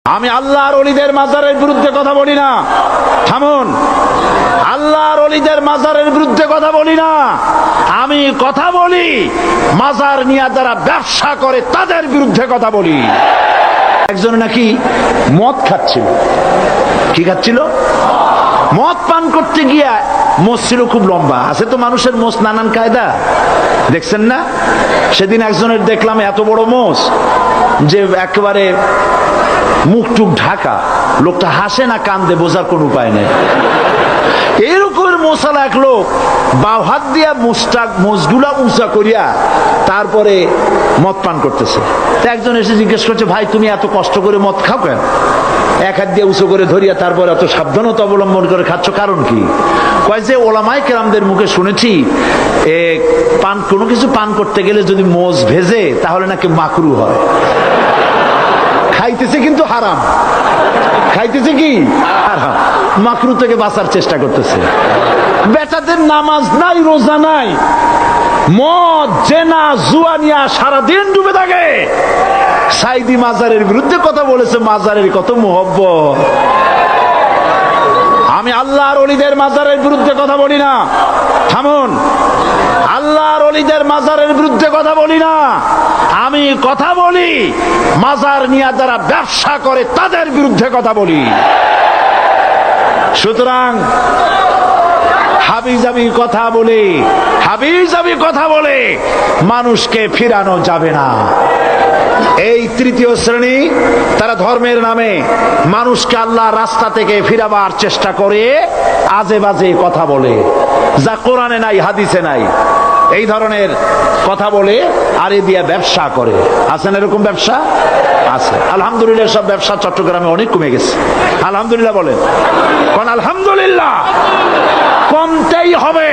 আমি আল্লাহর ওলিদের মাজারের বিরুদ্ধে কথা বলি না। থামুন, আল্লাহর ওলিদের মাজারের বিরুদ্ধে কথা বলি না। আমি কথা বলি মাজার নিয়ে যারা ব্যবসা করে তাদের বিরুদ্ধে কথা বলি। একজন নাকি মদ খাচ্ছিল। কি খাচ্ছিল? মদ পান করতে গিয়া মোষ ছিল খুব লম্বা। আছে তো মানুষের মোষ নানান কায়দা, দেখছেন না? সেদিন একজনের দেখলাম এত বড় মোষ যে একেবারে মুখ টুক ঢাকা, লোকটা হাসে না কান্দে বোঝার কোন উপায় নেই। এরকম মোশালা এক লোক বাও হাত দিয়া মোষগুলা উঁচা করিয়া তারপরে মদ পান করতেছে। একজন এসে জিজ্ঞেস করছে, ভাই তুমি এত কষ্ট করে মদ খাও কেন? এক হাত দিয়ে উঁচু করে ধরিয়া তারপর এত সাবধানতা অবলম্বন করে খাচ্ছ, কারণ কি? কয় যে ওলামায়ে কেরামদের মুখে শুনেছি কোনো কিছু পান করতে গেলে যদি মোষ ভেজে তাহলে নাকি মাকরু হয়। খাইতেছে কিন্তু হারাম, খাইতেছে কি হারাম, মাকরু থেকে বাঁচার চেষ্টা করতেছে। বেটাদের নামাজ নাই, রোজা নাই, মদ জেনা জুয়া নিয়া সারাদিন ডুবে থাকে। সাইদি মাজারের বিরুদ্ধে কথা বলেছে, মাজারের কত মোহব্বত। আমি আল্লাহর ওলিদের মাজারের বিরুদ্ধে কথা বলি না। থামুন, আল্লাহর ওলিদের মাজারের বিরুদ্ধে কথা বলি না। আমি কথা বলি মাজার নিয়ে যারা ব্যবসা করে তাদের বিরুদ্ধে কথা বলি। সুতরাং হাবিজাবি কথা বলে মানুষকে ফিরানো যাবে না। এই তৃতীয় শ্রেণী, তারা ধর্মের নামে মানুষকে আল্লাহর রাস্তা থেকে ফিরাবার চেষ্টা করে, আজে বাজে কথা বলে, যা কোরআনে নাই হাদিসে নাই। এই ধরনের কথা বলে আর এ দিয়া ব্যবসা করে। আছেন এরকম ব্যবসা? আছে। আলহামদুলিল্লাহ, সব ব্যবসা চট্টগ্রামে অনেক কমে গেছে। আলহামদুলিল্লাহ বলেন, কোন আলহামদুলিল্লাহ। কমতেই হবে,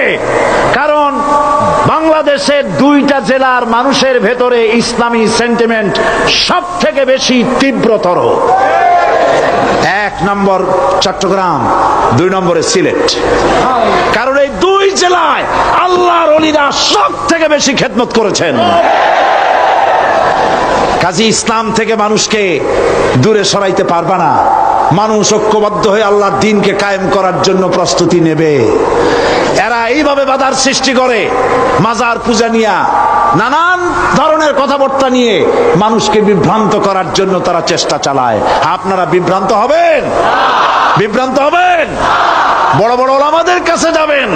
কারণ বাংলাদেশের 2টা জেলার মানুষের ভেতরে ইসলামী সেন্টিমেন্ট সব থেকে বেশি তীব্রতর। 1 নম্বর চট্টগ্রাম, 2 নম্বরে সিলেট। কারণ এই 2 জেলায় আল্লাহর ওলিরা সব থেকে বেশি খেদমত করেছেন। কাজী ইসলাম থেকে মানুষকে দূরে সরাইতে পারবা না। মানুষ ঐক্যবদ্ধ হয়ে আল্লাহর দ্বীনকে কায়েম করার জন্য প্রস্তুতি নেবে। এরা এইভাবে বাধার সৃষ্টি করে, মাজার পূজা নিয়ে নানান ধরনের কথাবার্তা নিয়ে মানুষকে বিভ্রান্ত করার জন্য তারা চেষ্টা চালায়। আপনারা বিভ্রান্ত হবেন? বিভ্রান্ত হবেন? বড় বড় ওলামাদের কাছে যাবেন,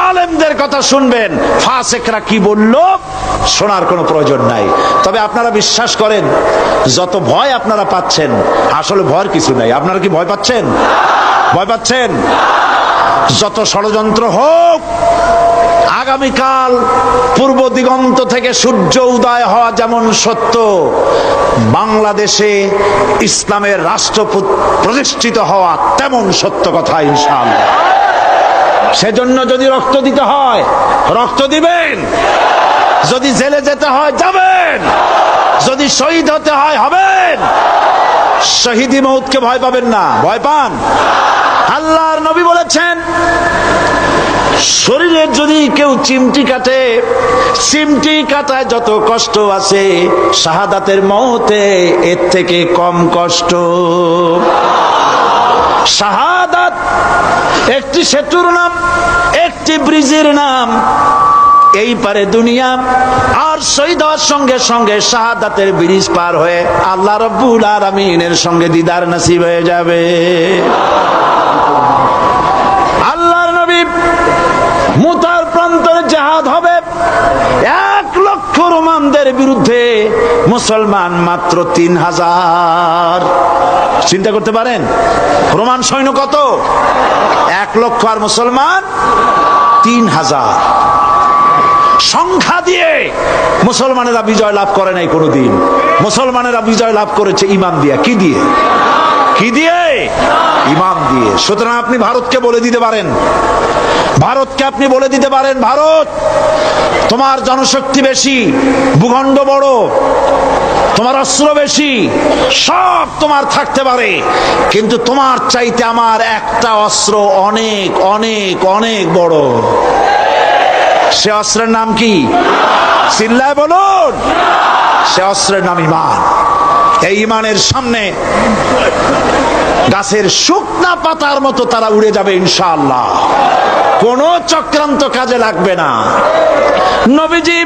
আলেমদের কথা শুনবেন, ফাসেকরা কি বলল শোনার কোনো প্রয়োজন নাই। তবে আপনারা বিশ্বাস করেন, যত ভয় আপনারা পাচ্ছেন, আসলে ভয়ের কিছু নাই। আপনারা কি ভয় পাচ্ছেন? ভয় পাচ্ছেন? যত ষড়যন্ত্র হোক, আগামীকাল পূর্ব দিগন্ত থেকে সূর্য উদয় হওয়া যেমন সত্য, বাংলাদেশে ইসলামের রাষ্ট্র প্রতিষ্ঠিত হওয়া তেমন সত্য কথা ইনশাআল্লাহ। সেজন্য যদি রক্ত দিতে হয় রক্ত দিবেন, যদি জেলে যেতে হয় যাবেন, যদি শহীদ হতে হয় হবেন। শহীদি মউতকে ভয় পাবেন না। ভয় পান? আল্লাহর নবী বলেছেন, শরীরে যদি কেউ চিমটি কাটে, চিমটি কাটায় যত কষ্ট আছে, শাহাদাতের মওতে এর থেকে কম কষ্ট। শাহাদাত একটি সেতুর নাম, একটি ব্রিজের নাম। এই পারে দুনিয়া, আর শহীদ হওয়ার সঙ্গে সঙ্গে শাহাদাতের ব্রিজ পার হয়ে আল্লাহ রাব্বুল আলামিনের সঙ্গে দিদার নসিব হয়ে যাবে। আল্লাহর নবী মুতার প্রান্তরে জিহাদ হবে, 1 লক্ষ রোমানদের বিরুদ্ধে, মুসলমান মাত্র 3000। চিন্তা করতে পারেন রোমান সৈন্য কত? 1 লক্ষ আর মুসলমান 3000। সংখ্যা দিয়ে মুসলমানেরা বিজয় লাভ করে নাই কোনোদিন। মুসলমানেরা বিজয় লাভ করেছে ঈমান দিয়ে। কি দিয়ে? কি দিয়ে? ঈমান দিয়ে। সুতরাং আপনি ভারতকে বলে দিতে পারেন, ভারত তোমার জনশক্তি বেশি, ভূখণ্ড বড়, তোমার অস্ত্র বেশি, সব তোমার থাকতে পারে, কিন্তু তোমার চাইতে আমার একটা অস্ত্র অনেক অনেক অনেক বড়। সে অস্ত্রের নাম কি? চিল্লায় বলুন। সে অস্ত্রের নাম ঈমান। এই ঈমানের সামনে গাছের শুকনা পাতার মতো তারা উড়ে যাবে ইনশাআল্লাহ। কোন চক্রান্ত কাজে লাগবে না। নবীজি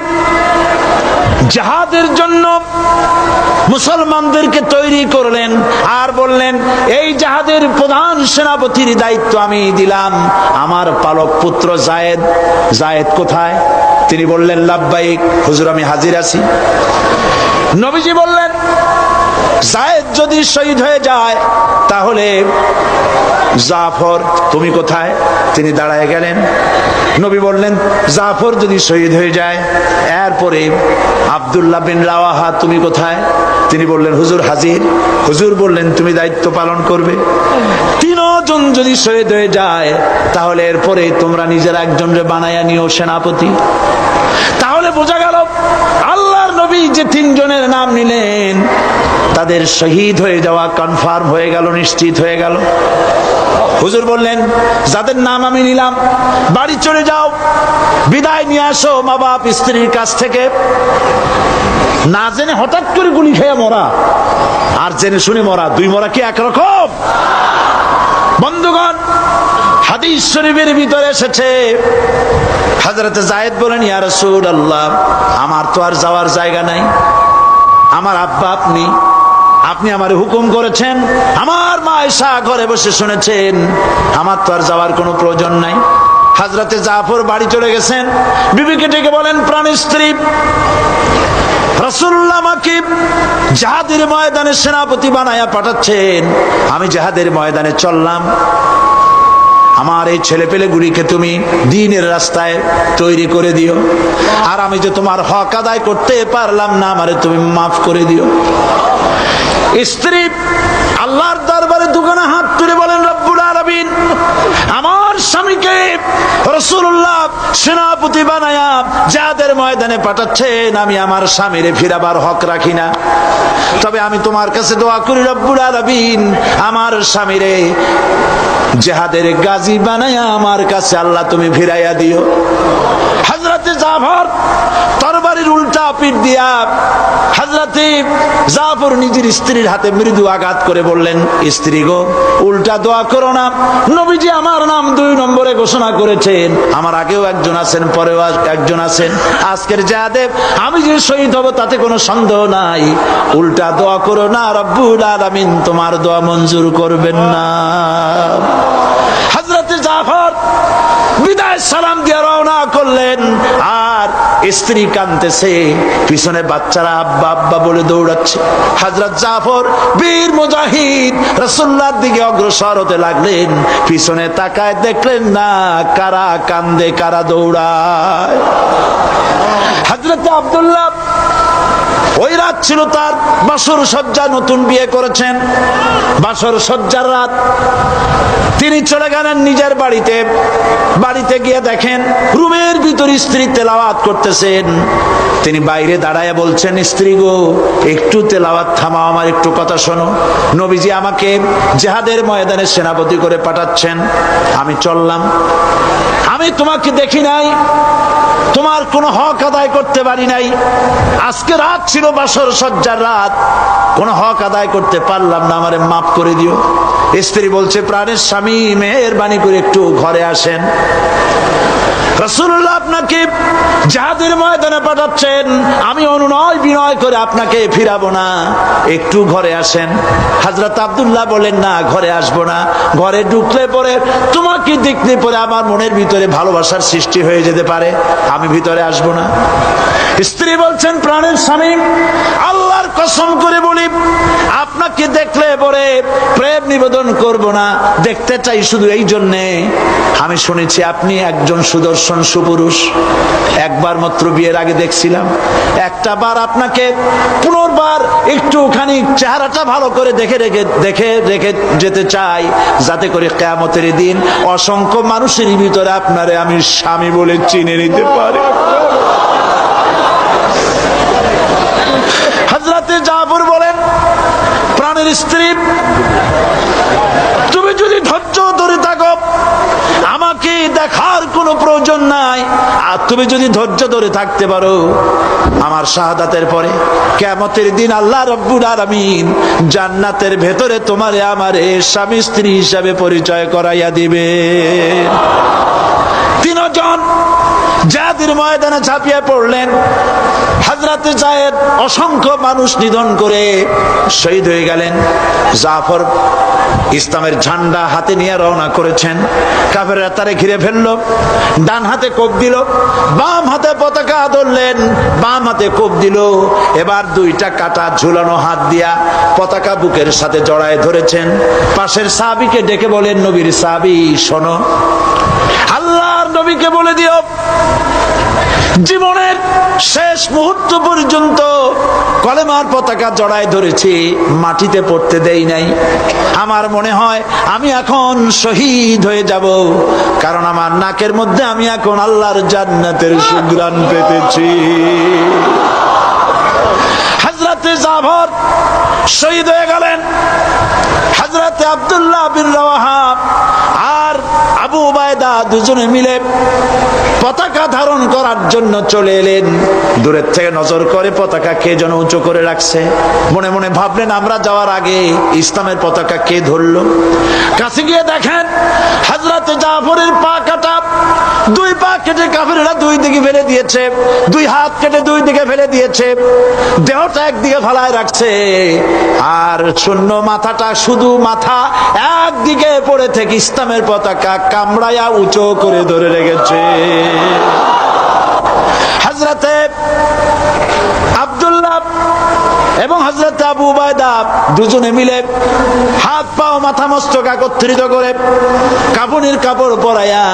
জিহাদের জন্য মুসলমানদেরকে তৈরি করলেন আর বললেন, এই জিহাদের প্রধান সেনাপতির দায়িত্ব আমি দিলাম আমার পালক পুত্র যায়েদ। যায়েদ কোথায়? তিনি বললেন, লাব্বাইক হুজুর, আমি হাজির আছি। নবীজি বললেন, যায়েদ যদি শহীদ হয়ে যায় তাহলে জাফর তুমি কোথায়? তিনি দাঁড়ায় গেলেন। নবী বললেন, জাফর যদি শহীদ হয়ে যায়, এরপরে আব্দুল্লাহ বিন রাওয়াহা তুমি কোথায়? তিনি বললেন, হুজুর হাজির। হুজুর বললেন, তুমি দায়িত্ব পালন করবে। তিনজন যদি শহীদ হয়ে যায় তাহলে এরপরে তোমরা নিজেরা একজনকে বানায়া নিও সেনাপতি। তাহলে বোঝা গেল আল্লাহর নবী যে তিনজনের নাম নিলেন তাদের শহীদ হয়ে যাওয়া কনফার্ম হয়ে গেল, নিশ্চিত হয়ে গেল। হুজুর বললেন, যাদের নাম আমি নিলাম বাড়ি চলে যাও, বিদায় নিয়ে আসো মা বাপ স্ত্রীর কাছ থেকে। না জেনে হঠাৎ করে গুলি খেয়ে মরা আর জেনে শুনে মরা, দুই মরা কি একরকম? বন্ধুগণ, হাদিস শরীফের ভিতরে এসেছে, হযরত যায়েদ বলেন, ইয়া রাসূলুল্লাহ, আমার তো আর যাওয়ার জায়গা নাই। আমার আব্বা আপনি, আপনি আমারে হুকুম করেছেন, আমার মা আয়েশা ঘরে বসে শুনেছেন, আমার তো আর যাওয়ার কোনো প্রয়োজন নাই। হযরতে জাফর বাড়ি চলে গেছেন। বিবিকে ডেকে বলেন, প্রাণের স্ত্রী, রাসূলুল্লাহ আমাকে জিহাদের ময়দানে সেনাপতি বানায়া পাঠাচ্ছেন। আমি জিহাদের ময়দানে চললাম। আমার এই ছেলে পেলে গুলিকে তুমি দ্বীনের রাস্তায় তৈরি করে দিও, আর আমি যে তোমার হক আদায় করতে পারলাম না, আমারে তুমি মাফ করে দিও। স্ত্রী আল্লাহর দরবারে দুখানা হাত তুলে বলেন, রব্বুল আলামিন, আমার স্বামীকে রাসূলুল্লাহ সেনাপতি বানায়া জিহাদের ময়দানে পাঠাচ্ছেন, আমি আমার স্বামীরে ফিরাবার হক রাখি না। তবে আমি তোমার কাছে দোয়া করি, রব্বুল আলামিন, আমার স্বামীরে জিহাদের গাজী বানায়া আমার কাছে আল্লাহ তুমি ফিরাইয়া দিও। হযরতে জাফর তরবারির উল্টা পিঠ দিয়া হযরতে জাফর নিজের স্ত্রীর হাতে মৃদু আঘাত করে বললেন, স্ত্রী গো, উল্টা দোয়া করো না। নবীজি আমার নাম 2 নম্বরে ঘোষণা করেছেন। আমার আগেও একজন আছেন, পরেও একজন আছেন। আজকের জিহাদে আমি যে শহীদ হব তাতে কোনো সন্দেহ নাই। উল্টা দোয়া করো না, রব্বুল আলামিন তোমার দোয়া মঞ্জুর করবেন না। হযরতে জাফর বিদায় সালাম দিয়ে রওনা করলেন, আর স্ত্রী কাঁদতেছে, পিছনে বাচ্চারা আব্বা আব্বা বলে দৌড়াচ্ছে। হযরত জাফর বীর মুজাহিদ রাসূলুল্লাহর দিকে অগ্রসর হতে লাগলেন। পিছনে তাকায় দেখলেন না কারা কান্দে, কারা দৌড়ায়। হযরত আব্দুল্লাহ, ওই রাত ছিল তার বাসর সজ্জা, নতুন বিয়ে করেছেন, বাসর সজ্জার রাত। তিনি চলে গেলেন নিজের বাড়িতে। বাড়িতে গিয়ে দেখেন রুমের ভিতর স্ত্রী তেলাওয়াত করতেছেন। তিনি বাইরে দাঁড়ায় বলছেন, স্ত্রী গো, একটু তেলাওয়াত থামাও, আমার একটু কথা শোনো। নবীজি আমাকে জিহাদের ময়দানে সেনাপতি করে পাঠাচ্ছেন, আমি চললাম। আমি তোমাকে দেখি নাই, তোমার কোনো হক আদায় করতে পারি নাই। আজকে রাত ছিল বাসর সজ্জার রাত, কোন হক আদায় করতে পারলাম না, আমারে মাফ করে দিও। স্ত্রী বলছে, প্রাণের স্বামী, মেহেরবানি করে একটু ঘরে আসেন। রাসূলুল্লাহ আপনাকে জিহাদের ময়দানে পাঠাচ্ছেন, আমি অনুনয় বিনয় করে আপনাকে ফিরাবো না, একটু ঘরে আসেন। হযরত আব্দুল্লাহ বলেন, না, ঘরে আসবো না। ঘরে ঢুকলে পরে তোমাকে দেখলে পরে আমার মনের ভিতরে ভালোবাসার সৃষ্টি হয়ে যেতে পারে, আমি ভিতরে আসবো না। স্ত্রী বলছেন, প্রাণের স্বামী, আল্লাহর কসম করে বলি, আপনাকে দেখলে পরে প্রেম নিবেদন করব না। দেখতে চাই শুধু এই জন্যে, আমি শুনেছি আপনি একজন সুদর্শন সুপুরুষ। একবার মাত্র বিয়ের আগে দেখছিলাম, একটা বার আপনাকে পুনর্বার একটুখানি চেহারাটা ভালো করে দেখে রেখে যেতে চাই, যাতে করে কিয়ামতের দিন অসংখ্য মানুষের ভিতরে আপনারে আমি স্বামী বলে চিনে নিতে পারি। হযরতে জাফর বলেন, প্রাণের স্ত্রী, তুমি যদি ধৈর্য ধরে থাকো, আমাকে দেখার কোনো প্রয়োজন নাই। আর তুমি যদি ধৈর্য ধরে থাকতে পারো, আমার শাহাদাতের পরে কিয়ামতের দিন আল্লাহ রাব্বুল আলামিন জান্নাতের ভেতরে তোমারে আমারে স্বামী স্ত্রী হিসাবে পরিচয় করাইয়া দিবে। তিনজন জিহাদের ময়দানে ঝাঁপিয়ে পড়লেন। হযরত যায়েদ অসংখ্য মানুষ নিধন করে শহীদ হয়ে গেলেন। জাফর ইসলামের ঝান্ডা হাতে নিয়ে রওনা করেছেন। কাফেররা তারে ঘিরে ফেললো, ডান হাতে কোপ দিল, বাম হাতে পতাকা ধরলেন, বাম হাতে কোপ দিল। এবার দুইটা কাটা ঝুলানো হাত দিয়া পতাকা বুকের সাথে জড়ায় ধরেছেন। পাশের সাহাবীকে ডেকে বলেন, নবীর সাহাবী শোনো, আল্লাহর নবীকে বলে দিও জীবনের শেষ মুহূর্ত পর্যন্ত কলেমার পতাকা জড়ায় ধরেছি, মাটিতে পড়তে দেই নাই। আমার মনে হয় আমি এখন শহীদ হয়ে যাব, কারণ আমার নাকের মধ্যে আমি এখন আল্লাহর জান্নাতের সুঘ্রাণ পেতেছি। হযরতে জাফর শহীদ হয়ে গেলেন। হযরতে আব্দুল্লাহ বিন রাওয়াহা আর আবু উবায়দা দুজনে মিলে পতাকা ধারণ করার জন্য চলে এলেন। দূরের থেকে নজর করে পতাকা কে যেন উঁচু করে রাখছে। মনে মনে ভাবলেন আমরা যাওয়ার আগে ইসলামের পতাকা কে ধরলো। কাছে গিয়ে দেখেন হযরতে জাফরের পা কাটা, দুই পা কেটে কাফেররা দুই দিকে ফেলে দিয়েছে, দুই হাত কেটে দুই দিকে ফেলে দিয়েছে, দেহটা একদিকে ফালায় রাখছে, আর শূন্য মাথাটা, শুধু মাথা একদিকে পড়ে থেকে ইসলামের পতাকা কামড়ায়া উঁচু করে ধরে রেখেছে। হযরতে আব্দুল্লাহ এবং হযরতে আবু উবায়দা দুজনে মিলে হাত পা ও মাথা মস্তক একত্রিত করে কাফনের কাপড় পরাইয়া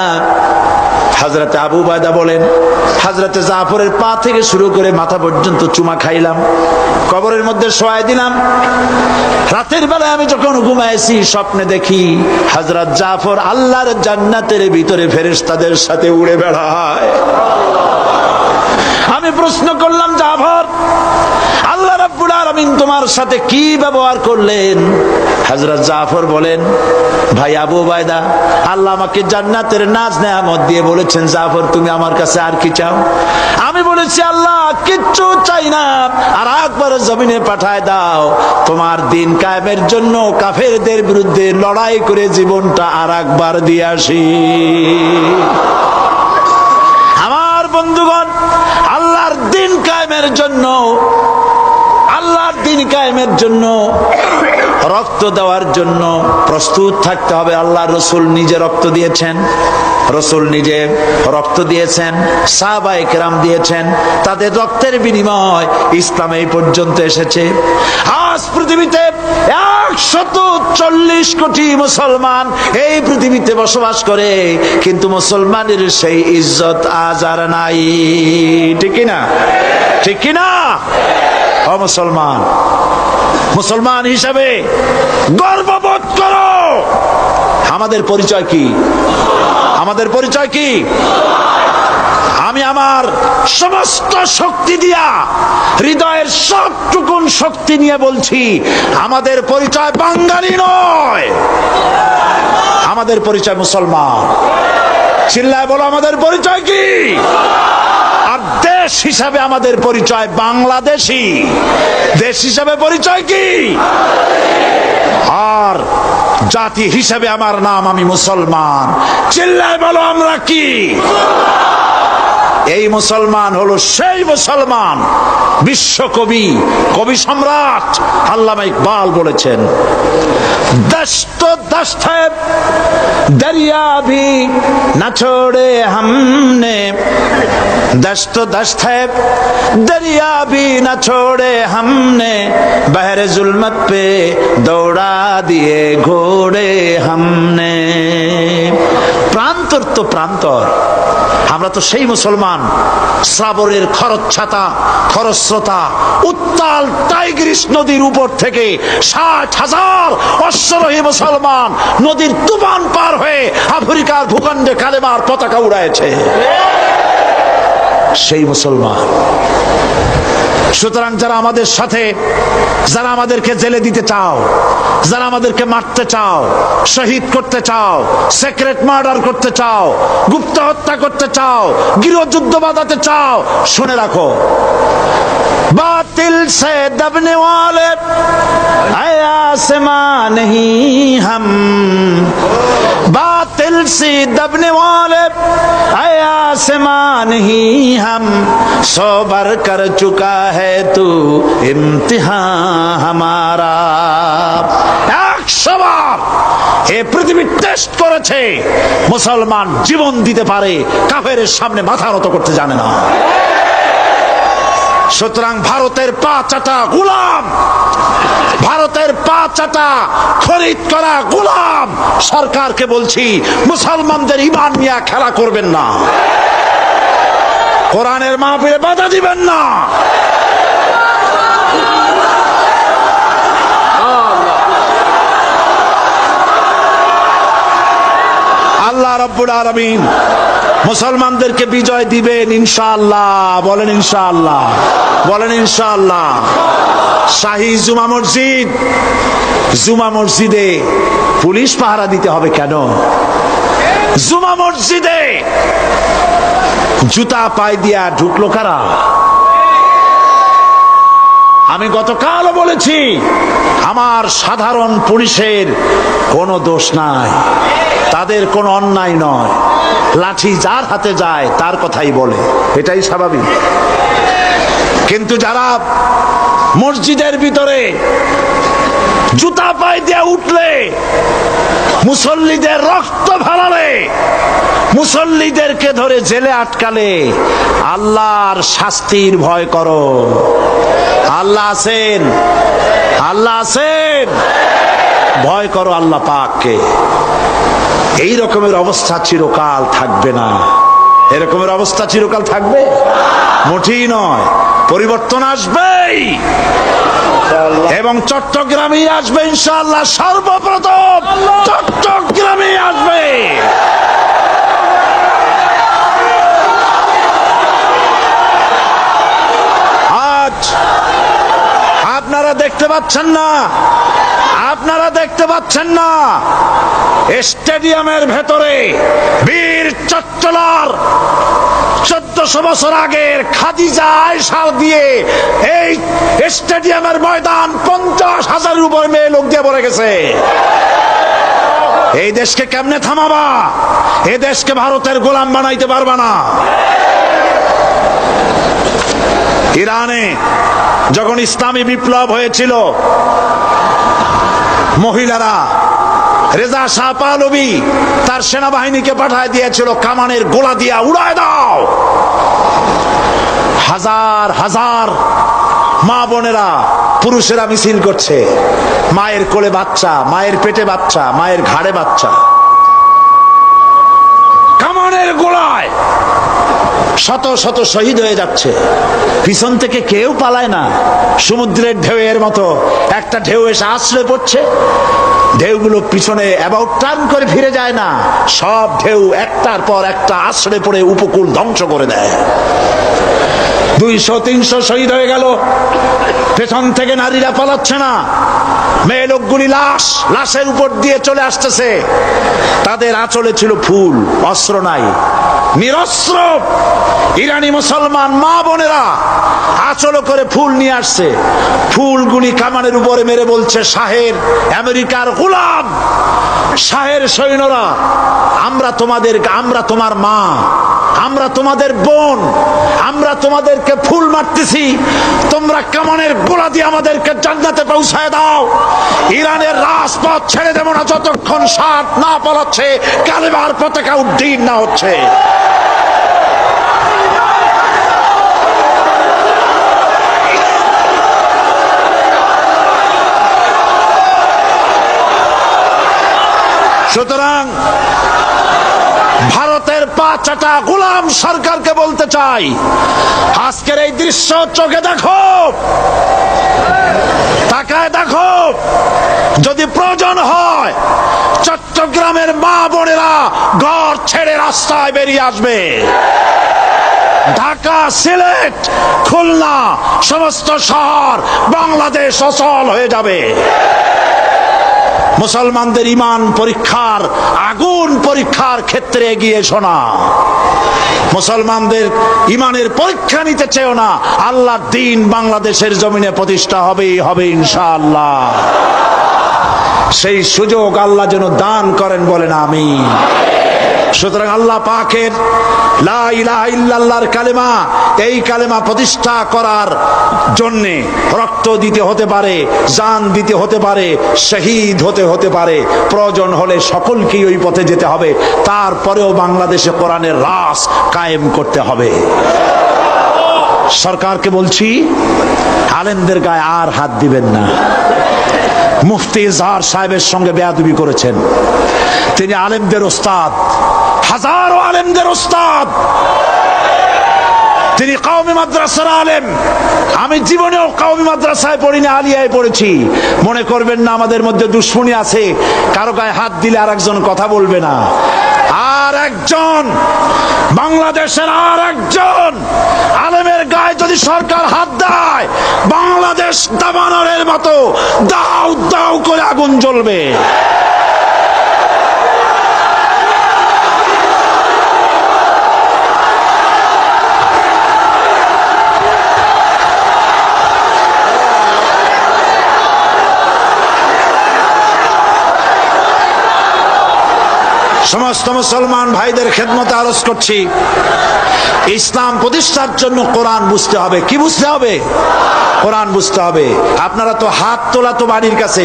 হযরতে আবু উবায়দা বলেন, হযরতে জাফরের পা থেকে শুরু করে মাথা পর্যন্ত চুমা খাইলাম, কবরের মধ্যে শোয়াই দিলাম। রাতের বেলায় আমি যখন ঘুমাইছি স্বপ্নে দেখি হযরত জাফর আল্লাহর জান্নাতের ভিতরে ফেরেশতাদের সাথে উড়ে বেড়ায়। আমি প্রশ্ন করলাম, জাফর আল্লাহ রাব্বুল আলামিন তোমার সাথে কি ব্যবহার করলেন? হযরত জাফর বলেন, ভাই আবু উবায়দা, আল্লাহ আমাকে জান্নাতের নাজ নেয়ামত দিয়ে বলেছেন, জাফর তুমি আমার কাছে আর কি চাও? আমি বলেছি আল্লাহ কিচ্ছু চাই না, আর একবার জমিনে পাঠায় দাও, তোমার দিন কায়েমের জন্য কাফেরদের বিরুদ্ধে লড়াই করে জীবনটা আর একবার দিয়ে আসি। আমার বন্ধুগণ, আল্লাহর দিন কায়েমের জন্য, আল্লাহর দিন কায়েমের জন্য রক্ত দেওয়ার জন্য প্রস্তুত থাকতে হবে। আল্লাহর রাসূল নিজে রক্ত দিয়েছেন, রাসূল নিজে রক্ত দিয়েছেন, সাহাবায়ে কেরাম দিয়েছেন, তাদের রক্তের বিনিময় ইসলাম এই পর্যন্ত এসেছে। আজ পৃথিবীতে 140 কোটি মুসলমান এই পৃথিবীতে বসবাস করে, কিন্তু মুসলমানের সেই ইজ্জত আজ আর নাই। ঠিক কিনা? ঠিক কিনা? ও মুসলমান, মুসলমান হিসাবে গর্ববোধ করো। আমাদের পরিচয় কি? আমাদের পরিচয় কি? আমি আমার সমস্ত শক্তি দিয়া, হৃদয়ের সবটুকুন শক্তি নিয়ে বলছি, আমাদের পরিচয় বাঙালি নয়, আমাদের পরিচয় মুসলমান। চিল্লায় বলো আমাদের পরিচয় কি? আর দেশ হিসাবে আমাদের পরিচয় বাংলাদেশী। দেশ হিসাবে পরিচয় কি? আর জাতি হিসাবে আমার নাম, আমি মুসলমান। চিল্লায় বলো আমরা কি? এই মুসলমান হলো সেই মুসলমান বিশ্বকবি, কবি সম্রাট আল্লামা ইকবাল বলেছেন, দস্ত দস্ত है दरिया भी न छोड़े हमने, दस्त दस्त है दरिया भी न छोड़े हमने, बहर जुल्मत पे दौड़ा दिए घोड़े हमने। প্রান্তর তো প্রান্তর, আমরা তো সেই মুসলমান, শ্রাবণের খরচ্ছাতা খরস্রোতা উত্তাল টাইগ্রিস নদীর উপর থেকে 60,000 অশ্বরোহী মুসলমান নদীর তুফান পার হয়ে আফ্রিকার ভূখণ্ডে কালেমার পতাকা উড়াইছে। সেই মুসলমান। সুতরাং যারা আমাদের সাথে, যারা আমাদেরকে জেলে দিতে চাও, যারা আমাদেরকে মারতে চাও, শহীদ করতে চাও, সিক্রেট মার্ডার করতে চাও, গুপ্ত হত্যা করতে চাও, গৃহযুদ্ধ বাঁধাতে চাও, শুনে রাখো, बातिल से दबने वाले आसमां नहीं हम, बातिल से दबने वाले आसमां नहीं हम, सौ बार कर चुका है तू इम्तिहान हमारा। 100 বার এ পৃথিবী টেস্ট করেছে, মুসলমান জীবন দিতে পারে, কাফেরের সামনে মাথা নত করতে জানে না। সুতরাং ভারতের পা চাটা গোলাম, ভারতের পা চাটা খরিদ করা গোলাম, সরকারকে বলছি মুসলমানদের ঈমান নিয়ে খেলা করবেন না, কোরআনের মাহফিলে বাধা দিবেন না। আল্লাহ রাব্বুল আলামিন মুসলমানদেরকে বিজয় দিবেন ইনশাআল্লাহ। বলেন ইনশাআল্লাহ, বলেন ইনশাআল্লাহ। শাহী জুমা মসজিদ, জুমা মসজিদে পুলিশ পাহারা দিতে হবে কেন? জুমা মসজিদে জুতা পায়ে দিয়া ঢুকলো কারা? আমি গতকালও বলেছি, আমার সাধারণ পুলিশের কোনো দোষ নাই, তাদের কোনো অন্যায় নয়, লাঠি যার হাতে যায় তার কথাই বলে, এটাই স্বাভাবিক। কিন্তু যারা মসজিদের ভিতরে জুতা পায়ে দিয়ে উঠলে, মুসল্লিদের রক্ত ভালালে, মুসল্লিদেরকে ধরে জেলে আটকালে, আল্লাহর শাস্তির ভয় করো। আল্লাহ আছেন, আল্লাহ আছেন, ভয় করো আল্লাহ পাককে। এই রকমের অবস্থা চিরকাল থাকবে না। এরকমের অবস্থা চিরকাল থাকবে মোটেই নয়, পরিবর্তন আসবেই এবং চট্টগ্রামে আসবে ইনশাআল্লাহ। সর্বপ্রথম চট্টগ্রামে আসবে। আজ আপনারা দেখতে পাচ্ছেন না, আপনারা দেখতে পাচ্ছেন না, স্টেডিয়ামের ভেতরে বীর চট্টলার 1400 বছর আগের খাদিজা আয়েশা দিয়ে এই স্টেডিয়ামের ময়দান 50,000-এর উপর মেয়ে লোক দিয়ে ভরে গেছে। এই দেশকে কেমনে থামাবা? এই দেশকে ভারতের গোলাম বানাইতে পারবা না। ইরানে যখন ইসলামী বিপ্লব হয়েছিল, মহিলারা রেজা শাহ পাহলভী তার সেনাবাহিনীকে পাঠায় দিয়েছিল, কামানের গোলা দিয়া উড়ায় দাও। হাজার হাজার মা বোনেরা, পুরুষেরা মিছিল করছে, মায়ের কোলে বাচ্চা, মায়ের পেটে বাচ্চা, মায়ের ঘাড়ে বাচ্চা, কামানের গোলায় শত শত শহীদ হয়ে যাচ্ছে। পিছন থেকে কেউ পালায় না, সমুদ্রের ঢেউয়ের মতো একটা ঢেউ এসে আশ্রয় পড়ছে, ঢেউগুলো পিছনে অ্যাবাউট টার্ন করে ফিরে যায় না, সব ঢেউ একটার পর একটা আশ্রয় পড়ে উপকূল ধ্বংস করে দেয়। 200-300 শহীদ হয়ে গেল। পেছন থেকে নারীরা পালাচ্ছে না, মেয়ে লোকগুলি লাশের উপর দিয়ে চলে আসতেছে, তাদের আঁচলে ছিল ফুল, অস্ত্র নাই, নিরস্ত্র ইরানি মুসলমান মা বোনেরা আঁচল করে ফুল নিয়ে আসছে। ফুলগুলি কামানের উপরে মেরে বলছে, শাহের আমেরিকার গোলাম, শাহের সৈন্যরা, আমরা তোমার মা, আমরা তোমাদের বোন, আমরা তোমাদেরকে ফুল মারতেছি, তোমরা কামানের গোলা দিয়ে আমাদেরকে জান্নাতে পৌঁছায় দাও। ইরানের রাজপথ ছেড়ে দেব না যতক্ষণ সাত না পালাচ্ছে, কালেমার পতাকা উড্ডীন না হচ্ছে। সুতরাং ভারতের পা চাটা গোলাম সরকারকে বলতে চাই, আজকের এই দৃশ্য চোখে দেখো, তাকায় দেখো, যদি প্রয়োজন হয় চট্টগ্রামের মা বোনেরা ঘর ছেড়ে রাস্তায় বেরিয়ে আসবে। ঢাকা, সিলেট, খুলনা সমস্ত শহর বাংলাদেশ অচল হয়ে যাবে। মুসলমানদের ঈমান পরীক্ষার, আগুন পরীক্ষার ক্ষেত্রে এগিয়ে এসো না। মুসলমানদের ঈমানের পরীক্ষা নিতে চেও না। আল্লাহর দ্বীন বাংলাদেশের জমিনে প্রতিষ্ঠা হবেই হবে ইনশাআল্লাহ। সেই সুযোগ আল্লাহ যেন দান করেন, বলেন আমিন। সুতরাং আল্লাহ পাকের লা ইলাহা ইল্লাল্লাহর কালেমা, এই কালেমা প্রতিষ্ঠা করার জন্যে রক্ত দিতে হতে পারে, জান দিতে হতে পারে, শহীদ হতে পারে। প্রয়োজন হলে সকলকেই ওই পথে যেতে হবে। তারপরেও বাংলাদেশে কোরআনের রাস কায়েম করতে হবে। সরকারকে বলছি, আলেমদের গায়ে আর হাত দিবেন না। মুফতি ইজহার সাহেবের সঙ্গে বেয়াদবি করেছেন। তিনি আলেমদের ওস্তাদ, হাজারো আলেমদের ওস্তাদ। তিনি কওমি মাদ্রাসার আলেম। আমি জীবনেও কওমি মাদ্রাসায় পড়িনি, আলিয়ায় পড়েছি। মনে করবেন না আমাদের মধ্যে দুশ্মনী আছে, কারো গায়ে হাত দিলে আর একজন কথা বলবে না। আর একজন বাংলাদেশের আর একজন আলেমের গায়ে যদি সরকার হাত দেয়, বাংলাদেশ দাবানলের মতো দাউ দাউ করে আগুন জ্বলবে। সমস্ত মুসলমান ভাইদের খেদমতে আরজ করছি, ইসলাম প্রতিষ্ঠার জন্য কোরআন বুঝতে হবে। কি বুঝতে হবে? কোরআন বুঝতে হবে। আপনারা তো হাত তোলা তো বাড়ির কাছে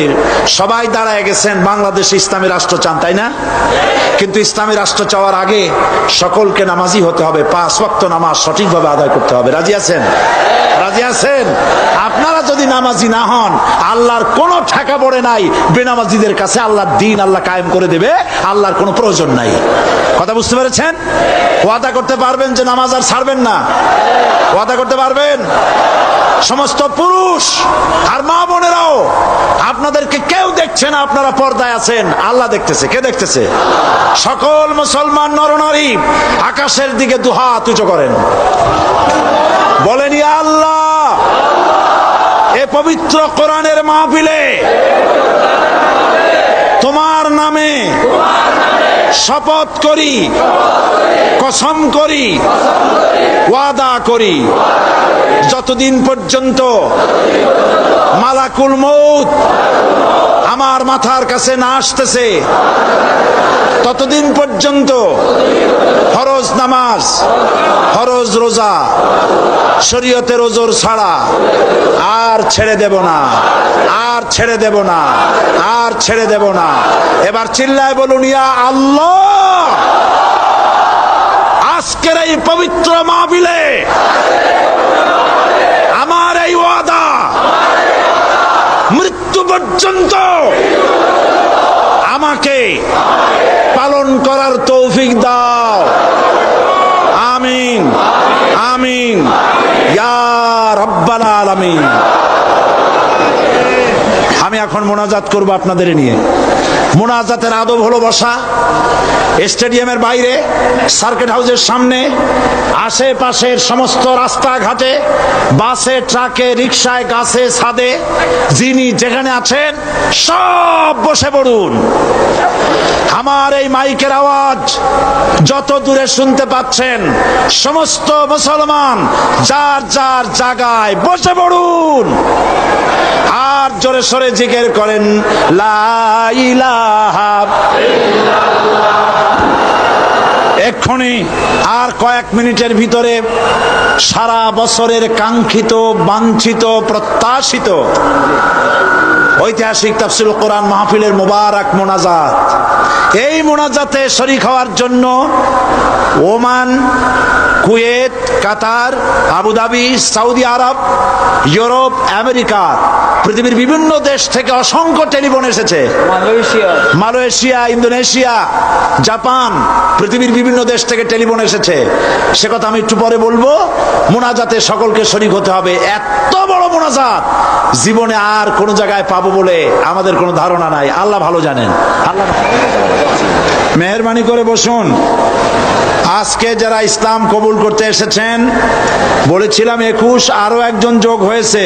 সবাই দাঁড়ায় গেছেন, বাংলাদেশ ইসলামী রাষ্ট্র চান, তাই না? কিন্তু ইসলামী রাষ্ট্র চাওয়ার আগে সকলকে নামাজি হতে হবে, 5 ওয়াক্ত নামাজ সঠিকভাবে আদায় করতে হবে। রাজি আছেন? রাজি আছেন? আপনারা যদি নামাজি না হন, আল্লাহর কোনো ঠেকা পড়ে নাই বেনামাজিদের কাছে। আল্লাহর দ্বীন আল্লাহ কায়েম করে দেবে, আল্লাহর কোনো প্রয়োজন নাই। কথা বুঝতে পেরেছেন? ওয়াদা করতে পারবেন যে নামাজ আর ছাড়বেন না? ওয়াদা করতে পারবেন? সমস্ত পুরুষ আর মা বোনেরাও, আপনাদেরকে কেউ দেখছে না, আপনারা পর্দায় আছেন, আল্লাহ দেখতেছে। কে দেখতেছে? সকল মুসলমান নরনারী আকাশের দিকে দুহাত উঁচু করেন, বলেন ইয়া আল্লাহ, এ পবিত্র কোরআনের মাহফিলে তোমার নামে শপথ করি, কসম করি, ওয়াদা করি, যতদিন পর্যন্ত মালাকুল মউত আমার মাথার কাছে না আসতেছে, ততদিন পর্যন্ত ফরজ নামাজ, ফরজ রোজা, শরীয়তের ওজর ছাড়া আর ছেড়ে দেব না, আর ছেড়ে দেব না, আর ছেড়ে দেব না। এবার চিল্লায় বলুন ইয়া আল্লাহ। আজকের এই পবিত্র মাহফিলে আমার এই ওয়াদা মৃত্যু পর্যন্ত আমাকে পালন করার তৌফিক দাও। আমিন, আমিন ইয়া রাব্বাল আলামিন। আমি এখন মোনাজাত করব আপনাদের নিয়ে। মোনাজাতের আদব হলো বসা স্টেডিয়ামের বাইরে, সার্কিট হাউসের সামনে, আশেপাশের সমস্ত রাস্তাঘাটে, বাসে, ট্রাকে, রিকশায়, গাছে, ছাদে, যিনি যেখানে আছেন সব বসে পড়ুন। আমার এই মাইকের আওয়াজ যত দূরে শুনতে পাচ্ছেন, সমস্ত মুসলমান যার যার জায়গায় বসে পড়ুন আর জোরে সরে জিকির করেন লা ইলাহা ইল্লাল্লাহ। এক্ষুনি আর কয়েক মিনিটের ভিতরে সারা বছরের কাঙ্ক্ষিত, বাঞ্ছিত, প্রত্যাশিত ঐতিহাসিক তাফসীরুল কোরআন মাহফিলের মুবারক মোনাজাত, এই মোনাজাতে শরীক হওয়ার জন্য ওমান, কুয়েত, কাতার, আবুধাবি, সৌদি আরব, ইউরোপ, আমেরিকা, পৃথিবীর বিভিন্ন দেশ থেকে অসংখ্য টেলিফোন এসেছে। মালয়েশিয়া, ইন্দোনেশিয়া, জাপান, পৃথিবীর বিভিন্ন দেশ থেকে টেলিফোন এসেছে। সে কথা আমি একটু পরে বলবো। মোনাজাতে সকলকে শরীক হতে হবে। এত বড় মোনাজাত জীবনে আর কোন জায়গায় পাবো বলে আমাদের কোনো ধারণা নাই। আল্লাহ ভালো জানেন। আল্লাহ মেহেরবানি করে বসুন। আজকে যারা ইসলাম কবুল করতে এসেছেন, বলেছিলাম 21, আরো একজন যোগ হয়েছে,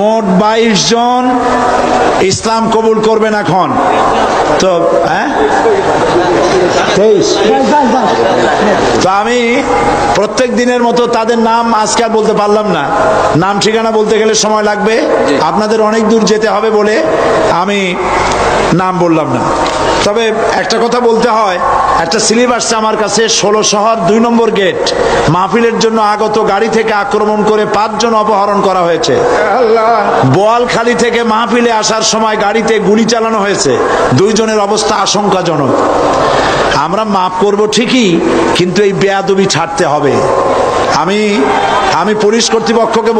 মোট 22 জন ইসলাম কবুল করবেন এখন। তো 23। তো আমি প্রত্যেক দিনের মতো তাদের নাম আজকে আর বলতে পারলাম না, নাম ঠিকানা বলতে গেলে সময় লাগবে, আপনাদের অনেক দূর যেতে হবে বলে আমি নাম বললাম না। তবে একটা কথা বলতে হয়, একটা স্লিপ আসছে আমার কাছে, 16 শহর 2 নম্বর গেট মাহফিলের জন্য আগত গাড়ি থেকে আক্রমণ করে 5 জন অপহরণ করা হয়েছে। বোয়ালখালী থেকে মাহফিলে আসার সময় গাড়িতে গুলি চালানো হয়েছে, 2 জনের অবস্থা আশঙ্কাজনক। আমরা মাফ করব ঠিকই, কিন্তু এই বেয়াদবি ছাড়তে হবে। আমি পুলিশ কর্তৃপক্ষকে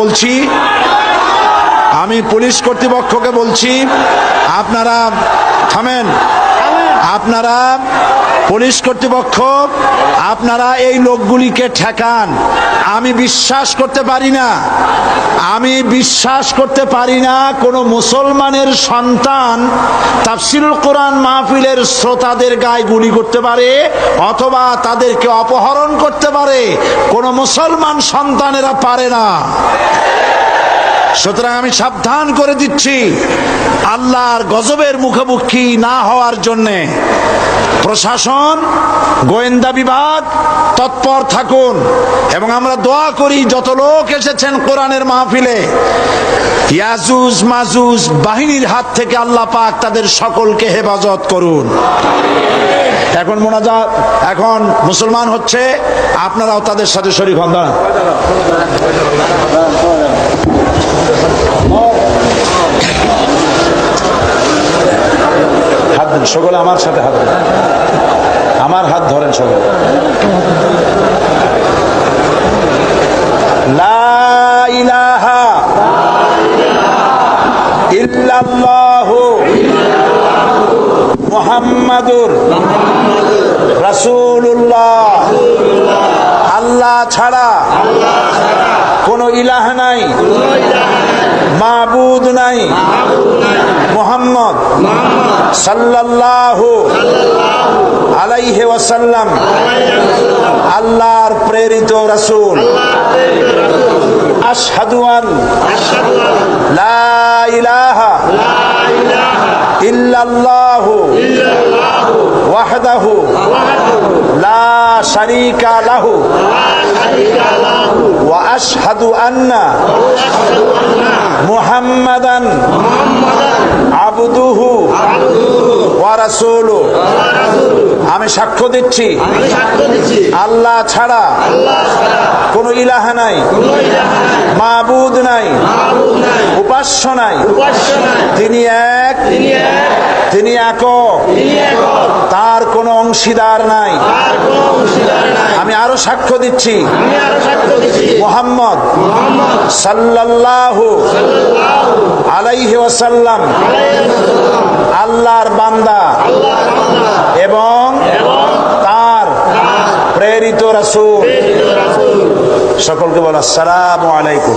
বলছি, আপনারা থামেন। আপনারা পুলিশ কর্তৃপক্ষ, আপনারা এই লোকগুলিকে ঠেকান। আমি বিশ্বাস করতে পারি না কোনো মুসলমানের সন্তান তাফসীরুল কোরআন মাহফিলের শ্রোতাদের গায়ে গুলি করতে পারে অথবা তাদেরকে অপহরণ করতে পারে। কোনো মুসলমান সন্তানেরা পারে না। সুতরাং আমি সাবধান করে দিচ্ছি, আল্লাহর গজবের মুখোমুখি না হওয়ার জন্যে প্রশাসন, গোয়েন্দা বিভাগ তৎপর থাকুন। এবং আমরা দোয়া করি, যত লোক এসেছেন কোরআনের মাহফিলে, ইয়াজুজ মাজুজ বাহিনীর হাত থেকে আল্লাহ পাক তাদের সকলকে হেফাজত করুন। এখন মোনাজাত, এখন মুসলমান হচ্ছে, আপনারাও তাদের সাথে শরীক হন। হাত দেন সকলে, আমার সাথে হাত দেন, আমার হাত ধরেন সকলে। লা ইলাহা ইল্লাল্লাহু মুহাম্মাদুর রাসূলুল্লাহ। আল্লাহ ছাড়া কোনো ইলাহ নাই, মাবুদ নাই, মুহাম্মদ সাল্লাল্লাহু আলাইহি ওয়াসাল্লাম আল্লাহর প্রেরিত রাসূল। আশহাদু আন লা ইলাহা ইল্লাল্লাহু ওয়াহদাহু লা শারীকা লাহু ওয়া আশহাদু আন্না মুহাম্মাদান আবদুহু ওয়া রাসূলুহু। আমি সাক্ষ্য দিচ্ছি, আল্লাহ ছাড়া কোনো ইলাহ নাই, মাবুদ নাই, উপাস্য নাই, তিনি এক, তিনি একক, তার কোনো অংশীদার নাই। আমি আরো সাক্ষ্য দিচ্ছি, মুহাম্মদ সাল্লাল্লাহু আলাইহি ওয়াসাল্লাম আল্লাহর বান্দা এবং তার প্রেরিত রাসূল। সকলকে বলো আসসালামু আলাইকুম।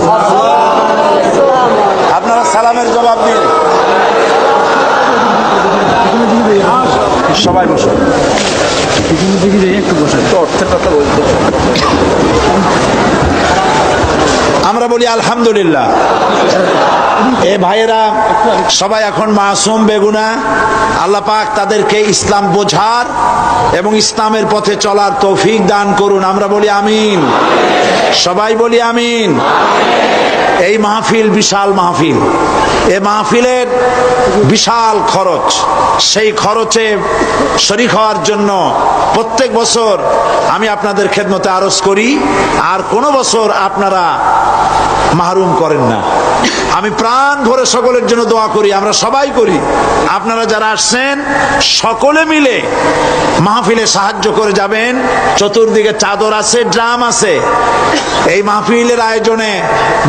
আপনারা সালামের জবাব দিন। সবাই বসুন। আমরা বলি আলহামদুলিল্লাহ। এ ভাইয়েরা সবাই এখন মাসুম বেগুনা, আল্লাহ পাক তাদেরকে ইসলাম বোঝার এবং ইসলামের পথে চলার তৌফিক দান করুন। আমরা বলি আমিন। সবাই বলি আমিন। এই মাহফিল বিশাল মাহফিল, এ মাহফিলের বিশাল খরচ। সেই খরচে শরীক হওয়ার জন্য প্রত্যেক বছর আমি আপনাদের খেদমতে আরজ করি, আর কোনো বছর আপনারা মাহরুম করেন না। আমি প্রাণ ভরে সকলের জন্য দোয়া করি, আমরা সবাই করি। আপনারা যারা আসছেন সকলে মিলে মাহফিলে সাহায্য করে যাবেন। চতুর্দিকে চাদর আছে, ড্রাম আছে। এই মাহফিলের আয়োজনে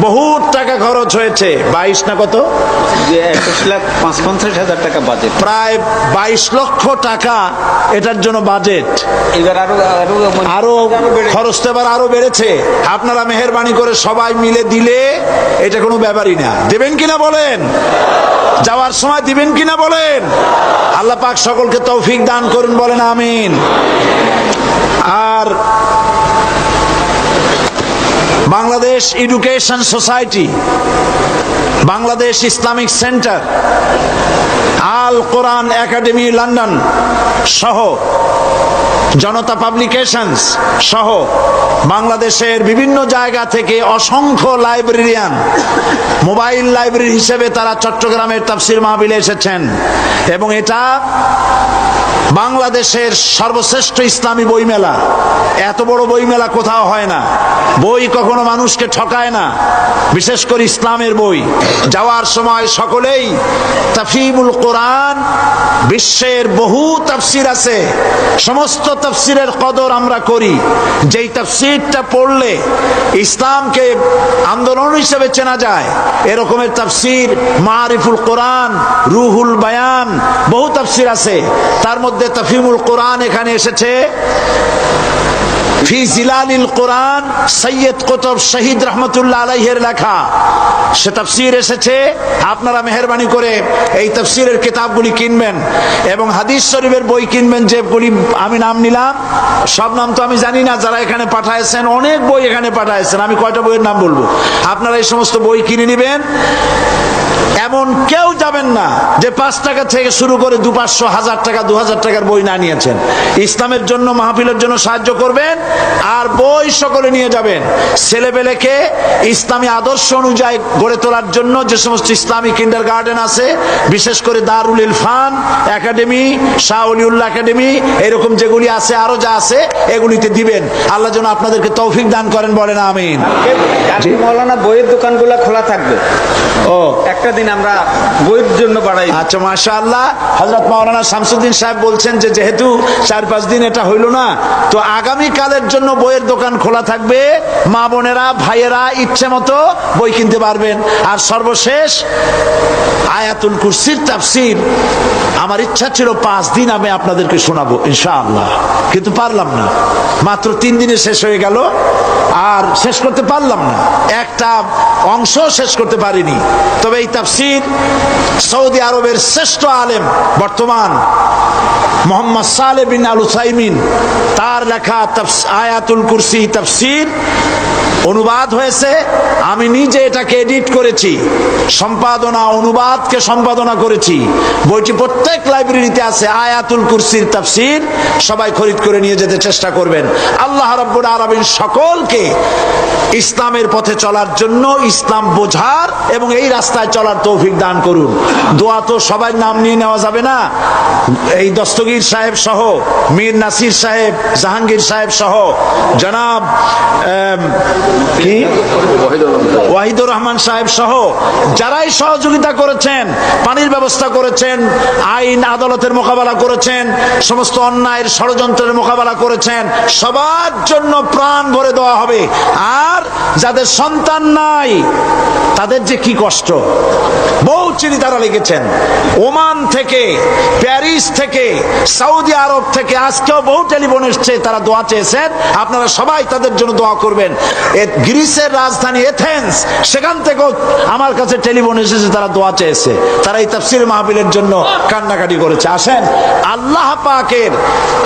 বহুত টাকা খরচ হয়েছে। 22 না কত, 21,55,000 টাকা বাজেট, প্রায় 22 লক্ষ টাকা এটার জন্য বাজেট। এবার আরো খরচ তো এবার আরো বেড়েছে। আপনারা মেহেরবানি করে সবাই মিলে দিলে এটা কোনো ব্যাপারই না। দেবেন কিনা বলেন? যাওয়ার সময় দিবেন কিনা বলেন? আল্লাহ পাক সকলকে তৌফিক দান করুন, বলেন আমিন। আর Bangladesh education society, Bangladesh Islamic centre, Al Quran academy London সহ জনতা পাবলিকেশনস সহ বাংলাদেশের বিভিন্ন জায়গা থেকে অসংখ্য লাইব্রেরিয়ান মোবাইল লাইব্রেরি হিসেবে তারা চট্টগ্রামের তাফসীর মাহফিলে এসেছেন, এবং এটা বাংলাদেশের সর্বশ্রেষ্ঠ ইসলামী বইমেলা। এত বড় বইমেলা কোথাও হয় না। বই কখনো মানুষকে ঠকায় না, বিশেষ করে ইসলামের বই। যাওয়ার সময় সকলেই তাফহিমুল কোরআন, বিশ্বের বহু তাফসীর আছে, সমস্ত তাফসীরের কদর আমরা করি। যেই তাফসীরটা পড়লে ইসলামকে আন্দোলন হিসেবে চেনা যায়, এরকমের তাফসীর মারিফুল কোরআন, রুহুল বায়ান, বহু তাফসীর আছে। তার মধ্যে তাফহিমুল কোরআন এখানে এসেছে। ফি জিলালিল কোরআন, সৈয়দ কুতুব শহীদ রহমতুল্লাহ আলাইহির লেখা সে তাফসীর এসেছে। আপনারা মেহেরবানি করে এই তাফসীরের কিতাবগুলি কিনবেন এবং হাদিস শরীফের বই কিনবেন, যেগুলি আমি নাম নিলাম। সব নাম তো আমি জানি না, যারা এখানে পাঠাইছেন অনেক বই এখানে পাঠাইছেন, আমি কয়টা বইয়ের নাম বলবো। আপনারা এই সমস্ত বই কিনে নেবেন। এমন কেউ যাবেন না যে 5 টাকা থেকে শুরু করে 200, 1000 টাকা, 2000 টাকার বই না নিয়েছেন। ইসলামের জন্য, মাহফিলের জন্য সাহায্য করবেন আর বই সকলে নিয়ে যাবেন। ছেলেবেলেকে ইসলামী আদর্শ অনুযায়ী গড়ে তোলার জন্য যে সমস্ত ইসলামী কিন্ডার গার্ডেন আছে, বিশেষ করে দারুল ইরফান একাডেমি, শাহ ওলিউল্লাহ একাডেমি, এরকম যেগুলি আছে, আরো যা আছে, এগুলিতে দিবেন। আল্লাহ যেন আপনাদেরকে তৌফিক দান করেন, বলেন আমিন। মৌলানা, বইয়ের দোকানগুলো খোলা থাকবে? ও, একটা দিন আমরা বইয়ের জন্য বাড়াই। আচ্ছা, মাশাআল্লাহ। হযরত মাওলানা শামসুদ্দিন সাহেব বলছেন যে যেহেতু 4-5 দিন এটা হইল না, তো আগামী কালের জন্য বইয়ের দোকান খোলা থাকবে। মা বোনেরা, ভাইয়েরা ইচ্ছে মতো বই কিনতে পারবেন। আর সর্বশেষ আয়াতুল কুরসির তাফসীর আমার ইচ্ছা ছিল 5 দিন আমি আপনাদেরকে শোনাবো ইনশাআল্লাহ, কিন্তু পারলাম না। মাত্র 3 দিনে শেষ হয়ে গেল, আর শেষ করতে পারলাম না, একটা অংশ শেষ করতে পারিনি। তবে এই তাফসীর সৌদি আরবের শ্রেষ্ঠ আলেম বর্তমান মোহাম্মদ সালেহ বিন আল উসাইমিন, তার লেখা আয়াতুল কুরসি তাফসীর অনুবাদ হয়েছে। আমি নিজে এটাকে এডিট করেছি, সম্পাদনা, অনুবাদকে সম্পাদনা করেছি। বইটি প্রত্যেক লাইব্রেরিতে আছে। আয়াতুল কুরসির তাফসীর সবাই খরিদ করে নিয়ে যেতে চেষ্টা করবেন। আল্লাহ রাব্বুল আলামিন সকলকে ইসলামের পথে চলার জন্য, ইসলাম বোঝার এবং এই রাস্তায় চলার তৌফিক দান করুন। দোয়া তো সবাই নাম নিয়ে নেওয়া যাবে না। এই দস্তগীর সাহেব সহ, মীর নাসির সাহেব, জাহাঙ্গীর সাহেব সহ, জনাব ওয়াহিদুর রহমান সাহেব সহ যারাই সহযোগিতা করেছেন, পানির ব্যবস্থা করেছেন, আইন আদালতের মোকাবেলা করেছেন, সমস্ত অন্যায়ের ষড়যন্ত্রের মোকাবেলা করেছেন, সবার জন্য প্রাণ ভরে দেওয়া হবে। আর যাদের সন্তান নাই তাদের যে কি কষ্ট, বহু চিঠি তারা লিখেছেন, ওমান থেকে, প্যারিস থেকে, সৌদি আরব থেকে, আজকেও বহু টেলিফোন এসছে, তারা দোয়া চেয়েছেন। আপনারা সবাই তাদের জন্য দোয়া করবেন। গ্রিসের রাজধানী এথেন্স, সেখান থেকেও আমার কাছে টেলিফোন এসেছে, তারা দোয়া চেয়েছে। তারা এই তাফসীর মাহফিলের জন্য কান্নাকাটি করেছে। আসেন আল্লাহ পাকের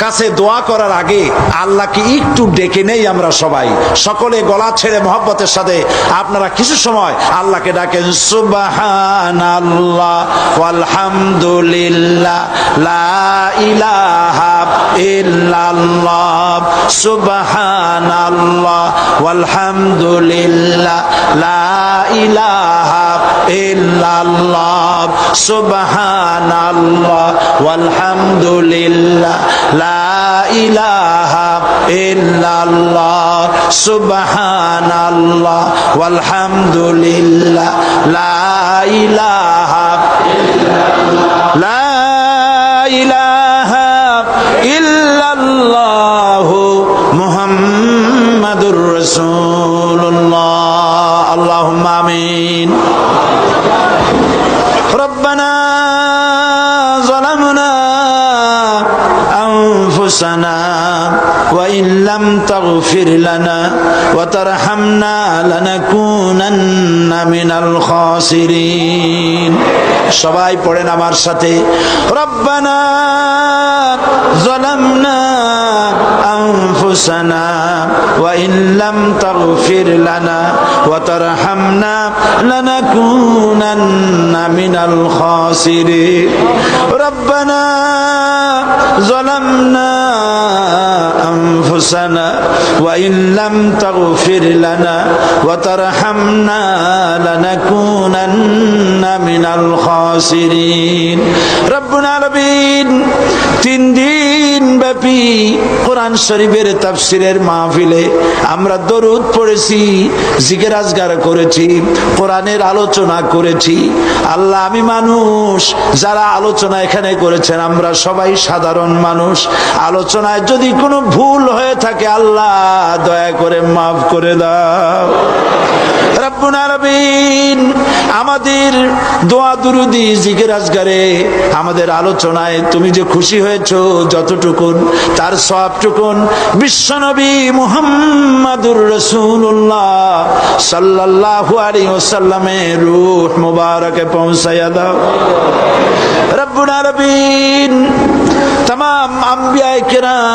কাছে দোয়া করার আগে আল্লাহকে একটু ডেকে নেই। আমরা সবাই সকলে গলা ছেড়ে মহব্বতের সাথে আপনারা কিছু সময় আল্লাহকে ডাকেন। সুবহানাল্লাহ ওয়ালহামদুলিল্লাহ লা ইলাহা ইল্লাল্লাহ, সুবহানাল্লাহ ওয়ালহামদুলিল্লাহ লা ইলাহা ইল্লাল্লাহ, সুবহানাল্লাহ ওয়ালহামদুলিল্লাহ লা ইলাহা ইল্লাল্লাহ, সুবহানাল্লাহ ওয়ালহামদুলিল্লাহ লা ইলাহা ইল্লাল্লাহ মুহাম্মাদুর রাসূলুল্লাহ। আল্লাহুম্মা আমিন। রব্বানা যালামনা أنفسنا وإن لم تغفر لنا وترحمنا لنكونن من الخاسرين সবাই পড়েন আমার সাথে ربنا ظلمنا أنفسنا وإن لم تغفر لنا وترحمنا لنكونن من الخاسرين ربنا ظلمنا أنفسنا وإن لم تغفر لنا وترحمنا لنكونن من الخاسرين ربنا العالمين 3 দিন ব্যাপী কোরআন শরীফের তাফসীরের মাহফিলে আমরা দরুদ পড়েছি, জিকির আজকার করেছি, কোরআনের আলোচনা করেছি। আল্লাহ, আমি মানুষ, যারা আলোচনা এখানে করেছেন আমরা সবাই সাধারণ মানুষ। আলোচনায় যদি কোনো ভুল হয়ে থাকে আল্লাহ দয়া করে মাফ করে দাও। রব্বুল আলামিন, আমাদের দোয়া দুরুদি জিকির আজকারে আমাদের আলোচনায় তুমি যে খুশি হয়েছো যতটুকুন তার সওয়াবটুকুন বিশ্বনবী মুহাম্মাদুর রাসূলুল্লাহ সাল্লাল্লাহু আলাইহি ওয়াসাল্লামের রূহ মুবারকে পৌঁছায়া দাও। রব্বুল আলামিন, तमाम अंबिया किराम